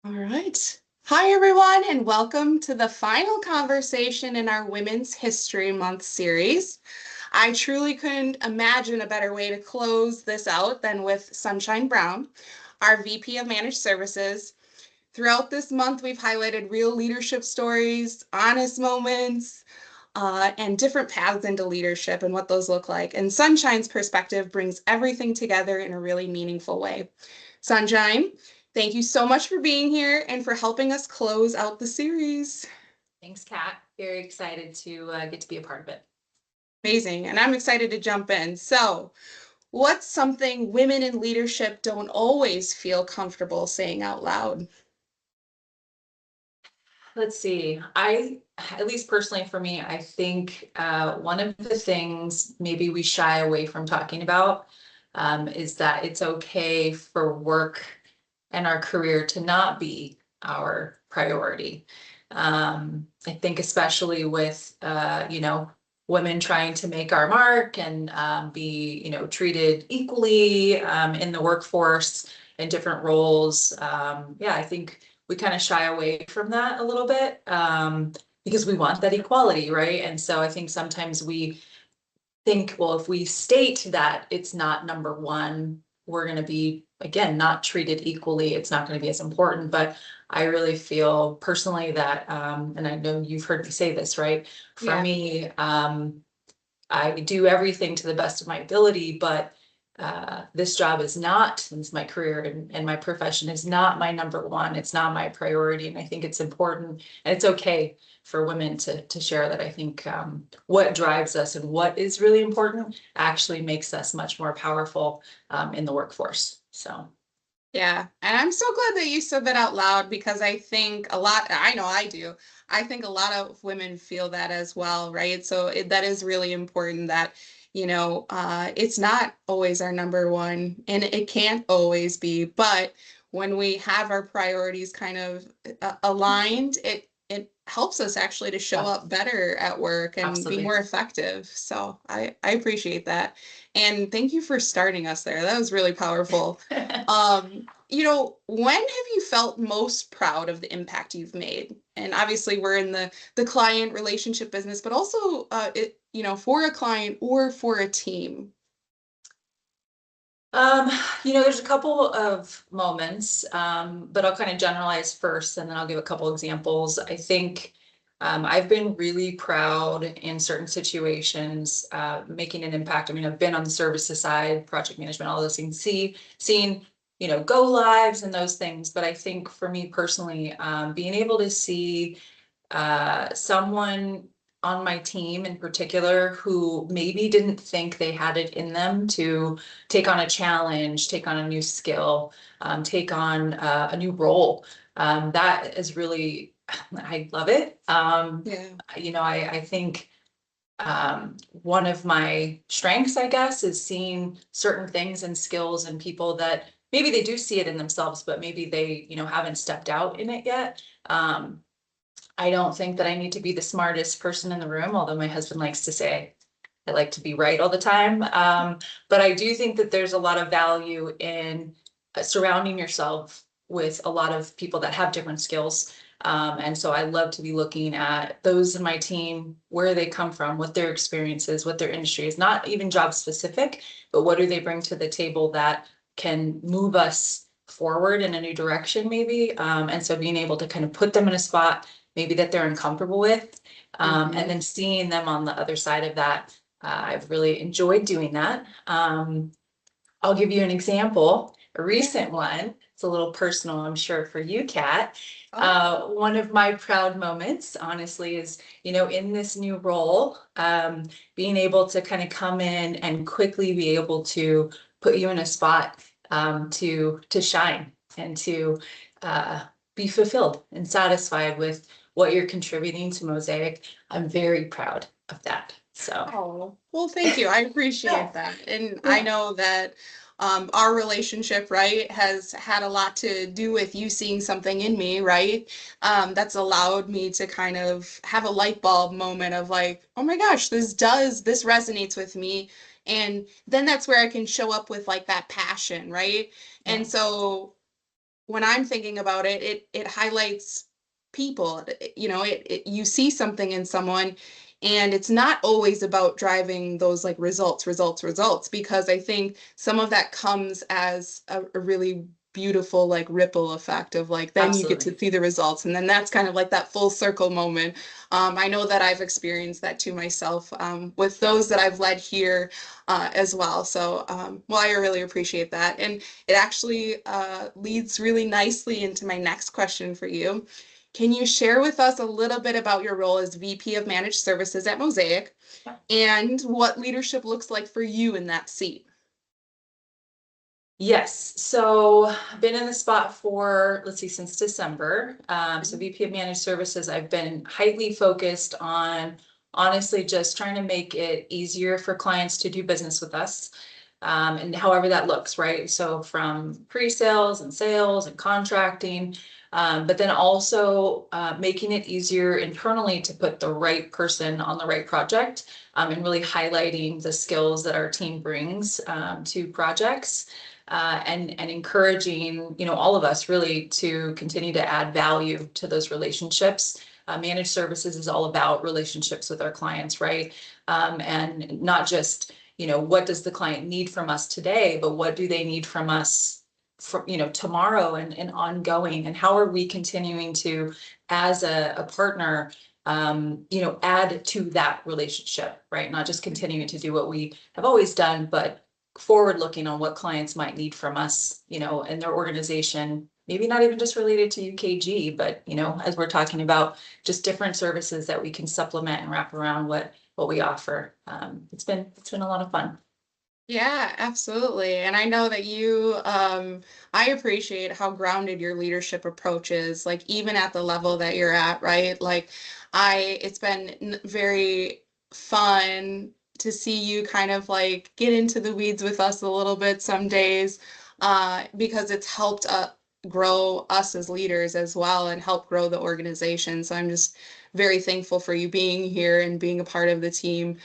All right. Hi, everyone, and welcome to the final conversation in our Women's History Month series. I truly couldn't imagine a better way to close this out than with Sunshine Brown, our VP of Managed Services. Throughout this month, we've highlighted real leadership stories, honest moments, and different paths into leadership and what those look like. And Sunshine's perspective brings everything together in a really meaningful way. Sunshine, thank you so much for being here and for helping us close out the series. Thanks, Kat. Very excited to get to be a part of it. Amazing. And I'm excited to jump in. So, what's something women in leadership don't always feel comfortable saying out loud? Let's see. At least personally for me, I think one of the things maybe we shy away from talking about is that it's okay for work and our career to not be our priority. I think especially with, women trying to make our mark and be, treated equally in the workforce in different roles. I think we kind of shy away from that a little bit because we want that equality, right? And so I think sometimes we think, well, if we state that it's not number one, we're going to be, again, not treated equally. It's not going to be as important. But I really feel personally that, and I know you've heard me say this, right? For Yeah. me, I do everything to the best of my ability, but this job is not, since my career and my profession is not my number one. It's not my priority. And I think it's important and it's okay for women to share that. I think what drives us and what is really important actually makes us much more powerful in the workforce. So. Yeah, and I'm so glad that you said that out loud because I think a lot, I know I do. I think a lot of women feel that as well, right? So that is really important that, it's not always our number one and it can't always be, but when we have our priorities kind of aligned, it helps us actually to show Yeah, up better at work and be absolutely. more effective. So I appreciate that. And thank you for starting us there. That was really powerful. When have you felt most proud of the impact you've made? And obviously we're in the client relationship business, but also for a client or for a team. Um, there's a couple of moments, but I'll kind of generalize first and then I'll give a couple examples. I think I've been really proud in certain situations, making an impact. I mean, I've been on the services side, project management, all those things, seeing, go lives and those things. But I think for me personally, being able to see someone on my team in particular who maybe didn't think they had it in them to take on a challenge, take on a new skill, take on a new role. That is really, I love it. Yeah. I think one of my strengths, I guess, is seeing certain things and skills in people that maybe they do see it in themselves, but maybe they, haven't stepped out in it yet. I don't think that I need to be the smartest person in the room, although my husband likes to say I like to be right all the time. But I do think that there's a lot of value in surrounding yourself with a lot of people that have different skills. And so I love to be looking at those in my team, where they come from, what their experience is, what their industry is, not even job specific, but what do they bring to the table that can move us forward in a new direction, maybe. And so being able to kind of put them in a spot maybe that they're uncomfortable with, and then seeing them on the other side of that. I've really enjoyed doing that. I'll give you an example, a recent one. It's a little personal, I'm sure, for you, Kat. One of my proud moments, honestly, is, in this new role, being able to kind of come in and quickly be able to put you in a spot to shine and to be fulfilled and satisfied with what you're contributing to Mosaic. I'm very proud of that. So, Oh, well, thank you. I yeah, appreciate that. And I yeah, know that our relationship, right, has had a lot to do with you seeing something in me, right? That's allowed me to kind of have a light bulb moment of like, oh my gosh, this resonates with me. And then that's where I can show up with like that passion, right? yeah. And so when I'm thinking about it, it highlights people. You know, you see something in someone, and it's not always about driving those like results, because I think some of that comes as a really beautiful like ripple effect of like then you get Absolutely. to see the results, and then that's kind of like that full circle moment. I know that I've experienced that too myself, with Yeah. those that I've led here, as well. So, well, I really appreciate that. And it actually leads really nicely into my next question for you. Can you share with us a little bit about your role as VP of Managed Services at Mosaic and what leadership looks like for you in that seat? Yes, so I've been in the spot for, let's see, since December. So VP of Managed Services, I've been highly focused on honestly just trying to make it easier for clients to do business with us. And however that looks, right? So from pre-sales and sales and contracting, but then also making it easier internally to put the right person on the right project, and really highlighting the skills that our team brings to projects. And encouraging, you know, all of us really to continue to add value to those relationships. Managed services is all about relationships with our clients, right? And not just, you know, what does the client need from us today, but what do they need from us for, you know, tomorrow and ongoing, and how are we continuing to, as a partner, you know, add to that relationship, right? Not just continuing to do what we have always done, but forward looking on what clients might need from us, you know, and their organization, maybe not even just related to UKG, but, you know, as we're talking about just different services that we can supplement and wrap around what we offer. It's been a lot of fun. Yeah, absolutely. And I know that I appreciate how grounded your leadership approach is, like even at the level that you're at, right? It's been very fun to see you kind of like get into the weeds with us a little bit some days, because it's helped grow us as leaders as well and help grow the organization. So I'm just very thankful for you being here and being a part of the team.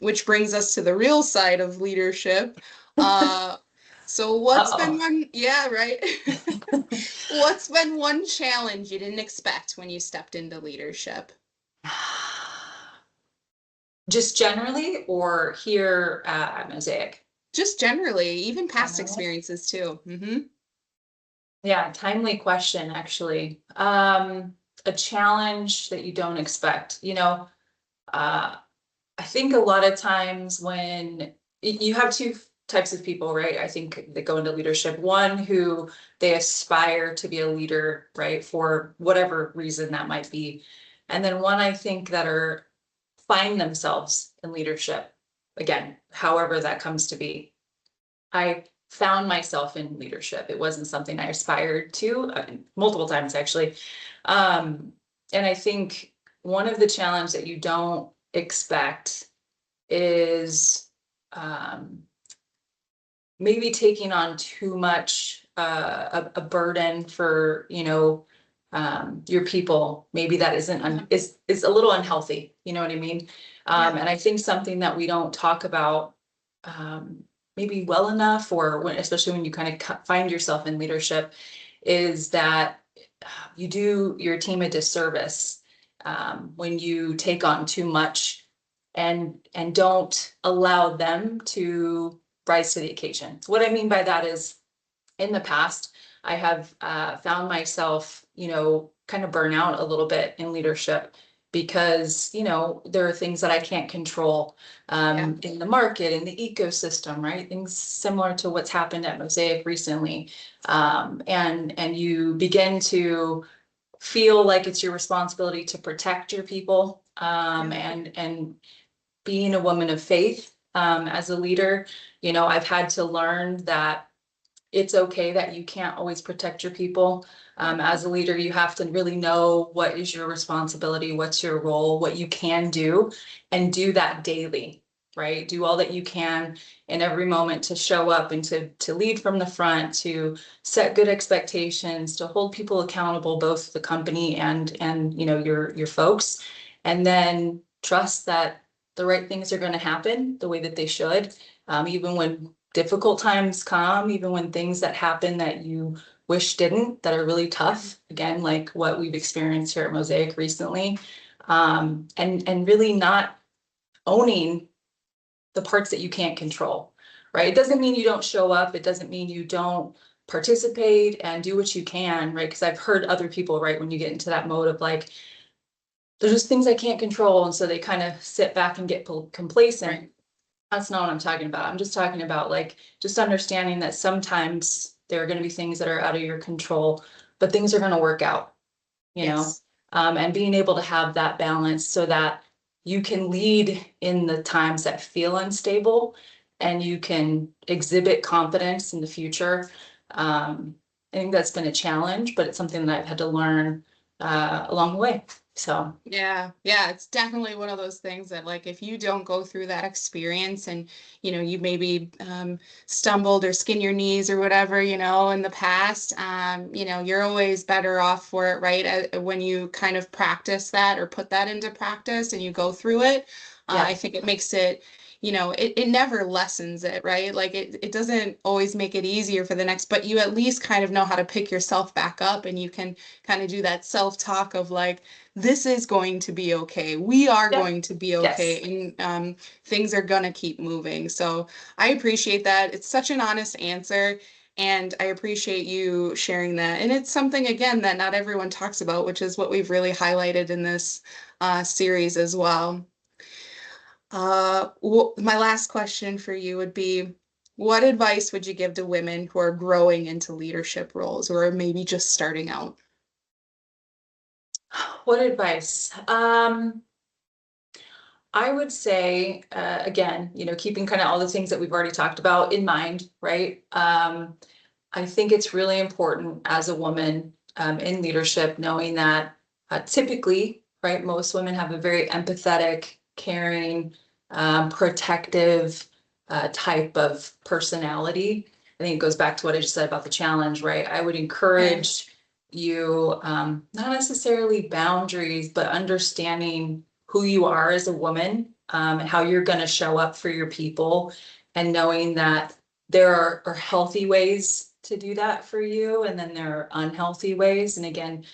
Which brings us to the real side of leadership. Uh, so what's been Uh-oh. one, yeah, right? What's been one challenge you didn't expect when you stepped into leadership? Just generally or here at Mosaic? Just generally, even past Generally. experiences too. Yeah, timely question, actually. A challenge that you don't expect, you know, uh, I think a lot of times when you have two types of people, right? I think that go into leadership. One who they aspire to be a leader, right? For whatever reason that might be. And then one I think that are find themselves in leadership. Again, however that comes to be. I found myself in leadership. It wasn't something I aspired to, multiple times actually. Um, and I think one of the challenges that you don't expect is um, maybe taking on too much a burden for, you know, your people. Maybe that isn't Yeah, is a little unhealthy. You know what I mean? yeah, And I think something that we don't talk about maybe well enough, or when, especially when you kind of find yourself in leadership, is that you do your team a disservice when you take on too much and don't allow them to rise to the occasion. What I mean by that is, in the past, I have found myself, you know, kind of burn out a little bit in leadership because, you know, there are things that I can't control yeah, in the market, in the ecosystem, right? Things similar to what's happened at Mosaic recently. And you begin to feel like it's your responsibility to protect your people, yeah, and being a woman of faith, as a leader, you know, I've had to learn that it's okay that you can't always protect your people. As a leader, you have to really know what is your responsibility, what's your role, what you can do, and do that daily, right? Do all that you can in every moment to show up and to lead from the front, to set good expectations, to hold people accountable, both the company and you know your folks, and then trust that the right things are going to happen the way that they should, even when difficult times come, even when things that happen that you wish didn't, that are really tough, again, like what we've experienced here at Mosaic recently, and really not owning the parts that you can't control, right? It doesn't mean you don't show up. It doesn't mean you don't participate and do what you can, right? Because I've heard other people, right, when you get into that mode of like, there's just things I can't control. And so they kind of sit back and get complacent. Right. That's not what I'm talking about. I'm just talking about like just understanding that sometimes there are going to be things that are out of your control, but things are going to work out, you know, Yes. and being able to have that balance so that you can lead in the times that feel unstable and you can exhibit confidence in the future. I think that's been a challenge, but it's something that I've had to learn along the way. So Yeah, yeah, it's definitely one of those things that like if you don't go through that experience and you maybe stumbled or skinned your knees or whatever, in the past, you're always better off for it, right? When you kind of practice that or put that into practice and you go through it, I yeah, think it makes it, it never lessens it, right? Like it doesn't always make it easier for the next, but you at least kind of know how to pick yourself back up and you can kind of do that self-talk of like, this is going to be okay. We are yeah, going to be okay. yes. And things are going to keep moving. So I appreciate that. It's such an honest answer. And I appreciate you sharing that. And it's something, again, that not everyone talks about, which is what we've really highlighted in this series as well. My last question for you would be, what advice would you give to women who are growing into leadership roles or maybe just starting out? What advice? I would say, again, keeping kind of all the things that we've already talked about in mind, right? I think it's really important as a woman in leadership, knowing that typically, right, most women have a very empathetic, caring, protective type of personality. I think it goes back to what I just said about the challenge, right? I would Yeah. encourage you, not necessarily boundaries, but understanding who you are as a woman, and how you're going to show up for your people, and knowing that there are healthy ways to do that for you, and then there are unhealthy ways. And again,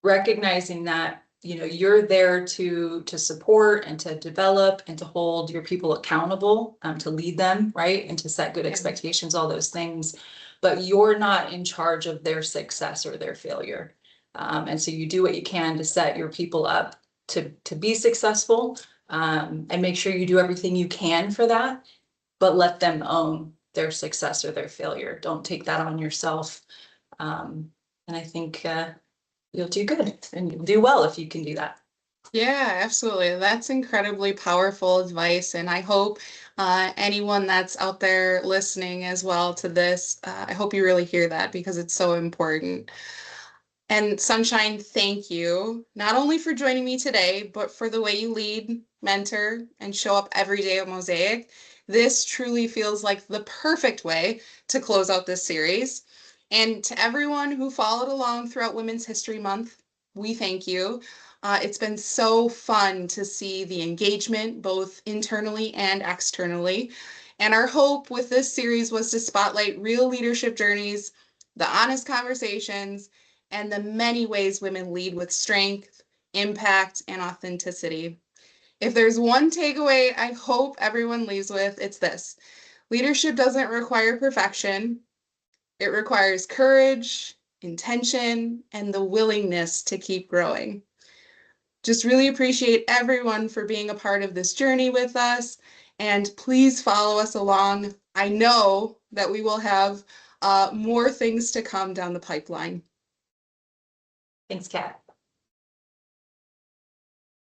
recognizing that you're there to support and to develop and to hold your people accountable, to lead them, right, and to set good Yeah. expectations, all those things, but you're not in charge of their success or their failure. And so you do what you can to set your people up to be successful, and make sure you do everything you can for that, but let them own their success or their failure. Don't take that on yourself. And I think you'll do good and you'll do well if you can do that. Yeah, absolutely. That's incredibly powerful advice. And I hope anyone that's out there listening as well to this, I hope you really hear that because it's so important. And Sunshine, thank you, not only for joining me today, but for the way you lead, mentor, and show up every day at Mosaic. This truly feels like the perfect way to close out this series. And to everyone who followed along throughout Women's History Month, we thank you. It's been so fun to see the engagement, both internally and externally. And our hope with this series was to spotlight real leadership journeys, the honest conversations, and the many ways women lead with strength, impact, and authenticity. If there's one takeaway I hope everyone leaves with, it's this: leadership doesn't require perfection, it requires courage, intention, and the willingness to keep growing. Just really appreciate everyone for being a part of this journey with us. And please follow us along. I know that we will have more things to come down the pipeline. Thanks, Kat.